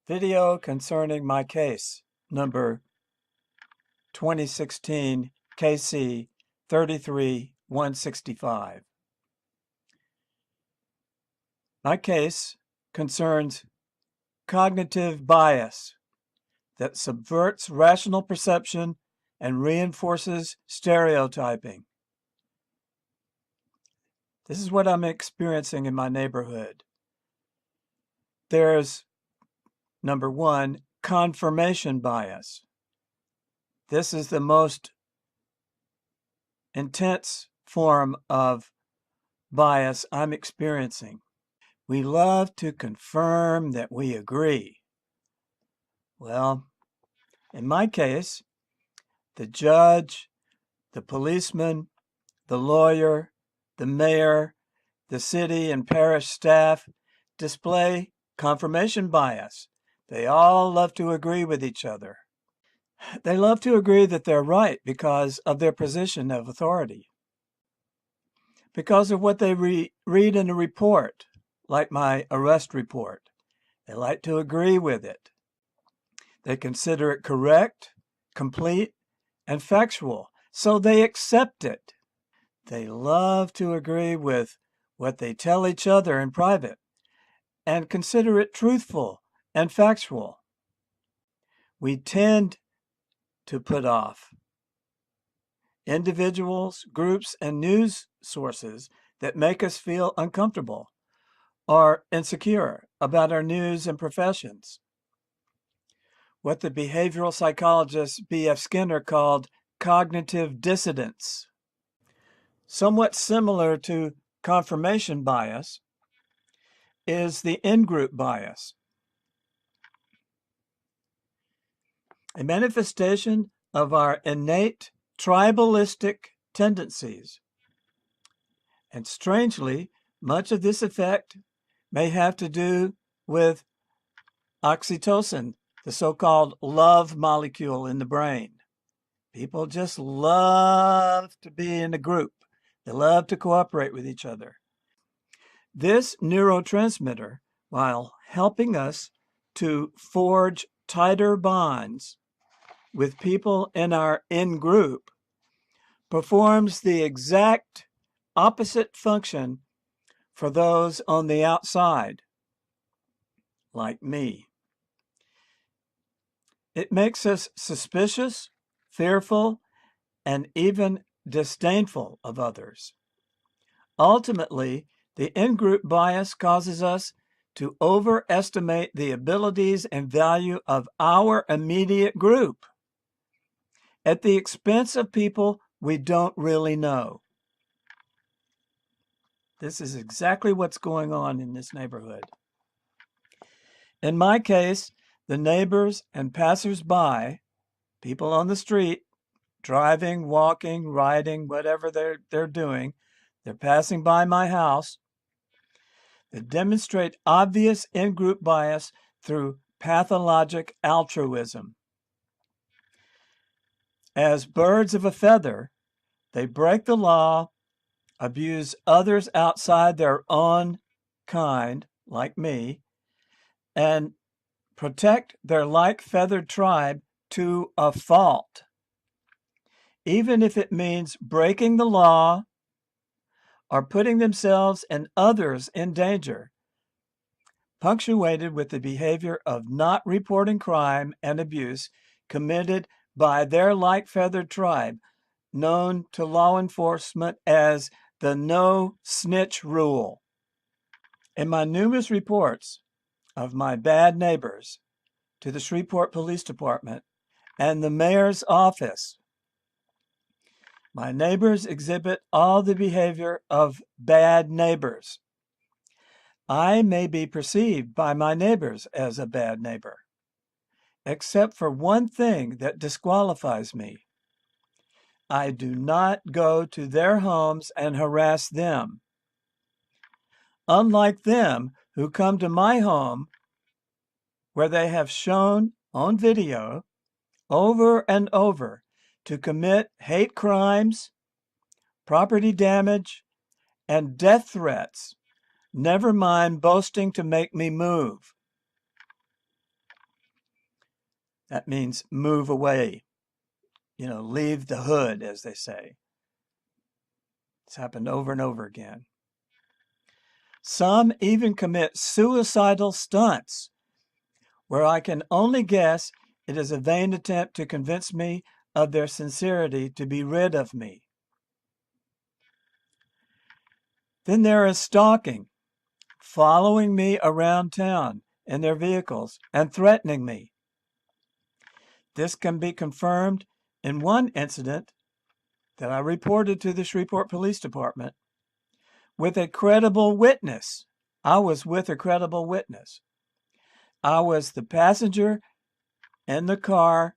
Video concerning my case, number 2016 KC 33165. My case concerns cognitive bias that subverts rational perception and reinforces stereotyping. This is what I'm experiencing in my neighborhood. There's number one, confirmation bias. This is the most intense form of bias I'm experiencing. We love to confirm that we agree. Well, in my case, the judge, the policeman, the lawyer, the mayor, the city and parish staff display confirmation bias. They all love to agree with each other. They love to agree that they're right because of their position of authority, because of what they read in a report, like my arrest report. They like to agree with it. They consider it correct, complete, and factual, so they accept it. They love to agree with what they tell each other in private and consider it truthful and factual. We tend to put off individuals, groups, and news sources that make us feel uncomfortable or insecure about our news and professions. What the behavioral psychologist B.F. Skinner called cognitive dissonance. Somewhat similar to confirmation bias is the in-group bias, a manifestation of our innate tribalistic tendencies. And strangely, much of this effect may have to do with oxytocin, the so-called love molecule in the brain. People just love to be in a group. They love to cooperate with each other. This neurotransmitter, while helping us to forge tighter bonds with people in our in-group, performs the exact opposite function for those on the outside, like me. It makes us suspicious, fearful, and even disdainful of others. Ultimately, the in-group bias causes us to overestimate the abilities and value of our immediate group at the expense of people we don't really know. This is exactly what's going on in this neighborhood. In my case, the neighbors and passers-by, people on the street, driving, walking, riding, whatever they're doing, they're passing by my house. They demonstrate obvious in-group bias through pathologic altruism. As birds of a feather, they break the law, abuse others outside their own kind, like me, and protect their like-feathered tribe to a fault, even if it means breaking the law or putting themselves and others in danger, punctuated with the behavior of not reporting crime and abuse committed by their like-feathered tribe, known to law enforcement as the no snitch rule. In my numerous reports of my bad neighbors to the Shreveport Police Department and the mayor's office, my neighbors exhibit all the behavior of bad neighbors. I may be perceived by my neighbors as a bad neighbor, except for one thing that disqualifies me. I do not go to their homes and harass them. Unlike them who come to my home, where they have shown on video over and over to commit hate crimes, property damage, and death threats, never mind boasting to make me move. That means move away, leave the hood, as they say. It's happened over and over again. Some even commit suicidal stunts where I can only guess it is a vain attempt to convince me of their sincerity to be rid of me. Then there is stalking, following me around town in their vehicles and threatening me. This can be confirmed in one incident that I reported to the Shreveport Police Department with a credible witness. I was with a credible witness. I was the passenger in the car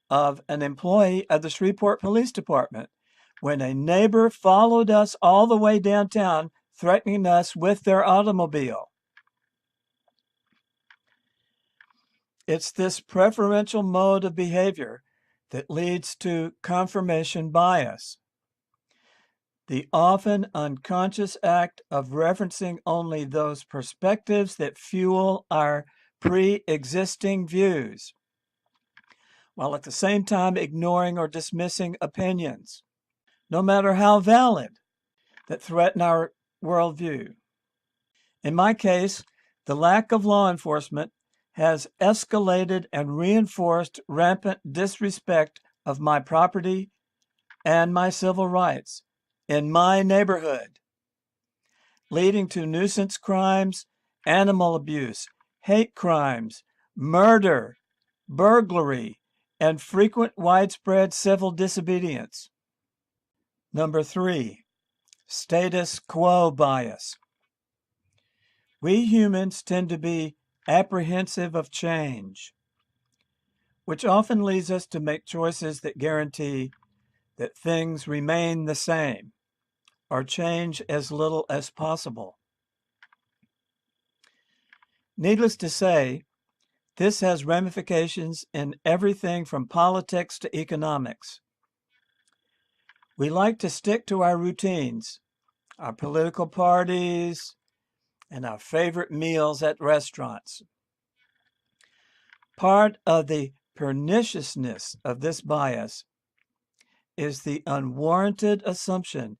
of an employee of the Shreveport Police Department when a neighbor followed us all the way downtown, threatening us with their automobile. It's this preferential mode of behavior that leads to confirmation bias, the often unconscious act of referencing only those perspectives that fuel our pre-existing views, while at the same time ignoring or dismissing opinions, no matter how valid, that threaten our worldview. In my case, the lack of law enforcement has escalated and reinforced rampant disrespect of my property and my civil rights in my neighborhood, leading to nuisance crimes, animal abuse, hate crimes, murder, burglary, and frequent widespread civil disobedience. Number 3, status quo bias. We humans tend to be apprehensive of change, which often leads us to make choices that guarantee that things remain the same or change as little as possible. Needless to say, this has ramifications in everything from politics to economics. We like to stick to our routines, our political parties, and our favorite meals at restaurants. Part of the perniciousness of this bias is the unwarranted assumption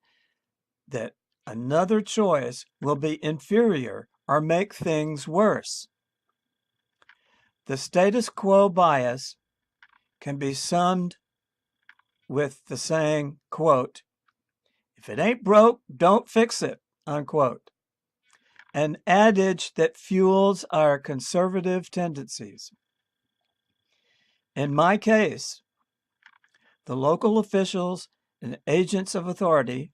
that another choice will be inferior or make things worse. The status quo bias can be summed with the saying, quote, "If it ain't broke, don't fix it," unquote. An adage that fuels our conservative tendencies. In my case, the local officials and agents of authority,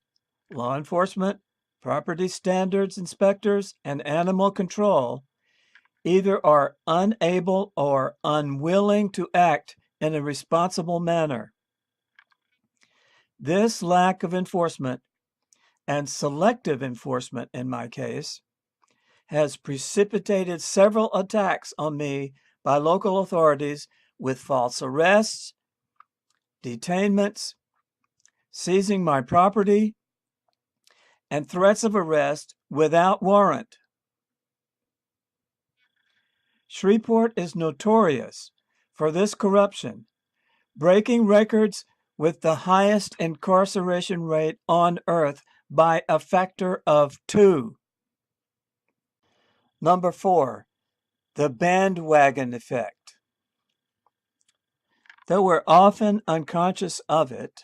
law enforcement, property standards inspectors, and animal control either are unable or unwilling to act in a responsible manner. This lack of enforcement, and selective enforcement in my case, has precipitated several attacks on me by local authorities with false arrests, detainments, seizing my property, and threats of arrest without warrant. Shreveport is notorious for this corruption, breaking records with the highest incarceration rate on earth by a factor of 2. Number 4, the bandwagon effect. Though we're often unconscious of it,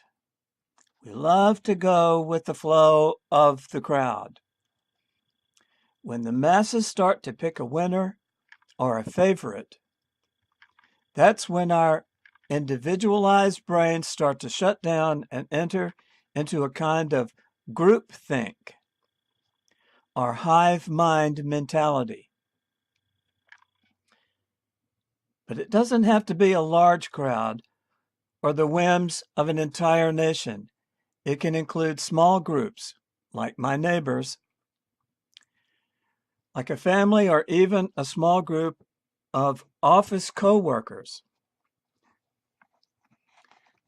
we love to go with the flow of the crowd. When the masses start to pick a winner or a favorite, that's when our individualized brains start to shut down and enter into a kind of groupthink or hive mind mentality. But it doesn't have to be a large crowd or the whims of an entire nation. It can include small groups, like my neighbors, like a family, or even a small group of office co-workers.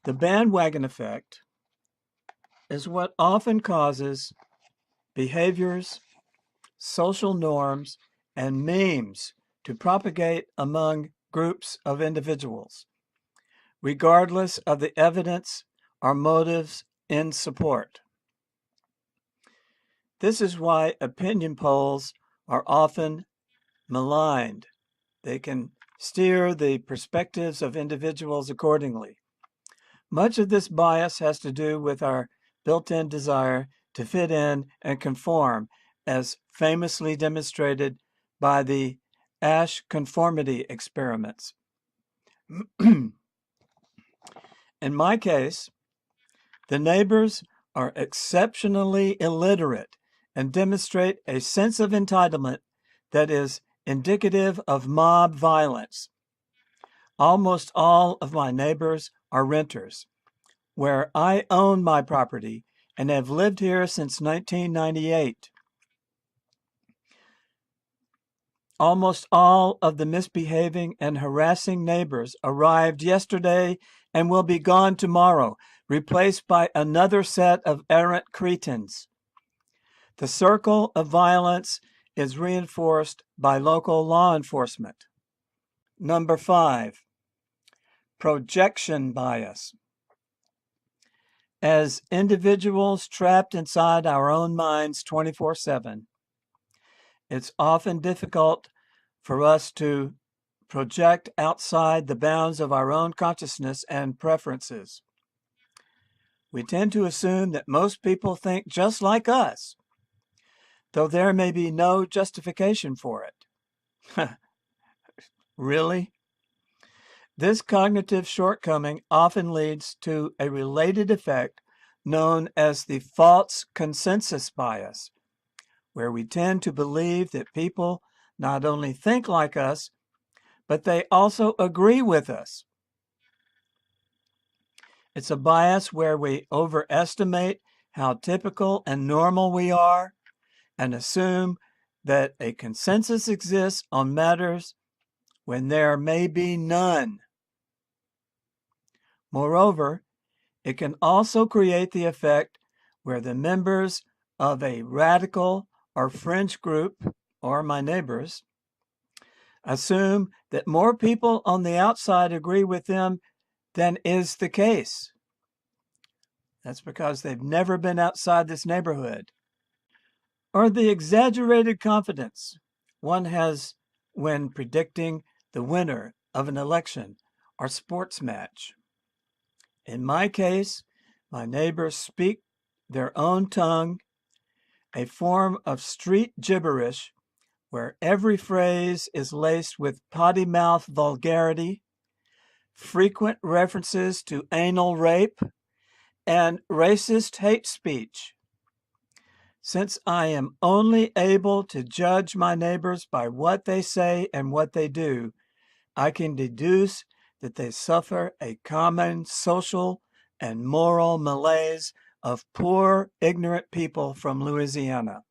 The bandwagon effect is what often causes behaviors, social norms, and memes to propagate among groups of individuals, regardless of the evidence or motives in support. This is why opinion polls are often maligned. They can steer the perspectives of individuals accordingly. Much of this bias has to do with our built-in desire to fit in and conform, as famously demonstrated by the Asch conformity experiments. In my case, the neighbors are exceptionally illiterate and demonstrate a sense of entitlement that is indicative of mob violence. Almost all of my neighbors are renters, where I own my property and have lived here since 1998. Almost all of the misbehaving and harassing neighbors arrived yesterday and will be gone tomorrow, replaced by another set of errant cretins. The circle of violence is reinforced by local law enforcement. Number 5, projection bias. As individuals trapped inside our own minds 24/7, it's often difficult for us to project outside the bounds of our own consciousness and preferences. We tend to assume that most people think just like us, though there may be no justification for it. Really? This cognitive shortcoming often leads to a related effect known as the false consensus bias, where we tend to believe that people not only think like us, but they also agree with us. It's a bias where we overestimate how typical and normal we are and assume that a consensus exists on matters when there may be none. Moreover, it can also create the effect where the members of a radical or fringe group, or my neighbors, assume that more people on the outside agree with them than is the case. That's because they've never been outside this neighborhood. Or the exaggerated confidence one has when predicting the winner of an election or sports match. In my case, my neighbors speak their own tongue, a form of street gibberish where every phrase is laced with potty mouth vulgarity, frequent references to anal rape, and racist hate speech. Since I am only able to judge my neighbors by what they say and what they do, I can deduce that they suffer a common social and moral malaise of poor, ignorant people from Louisiana.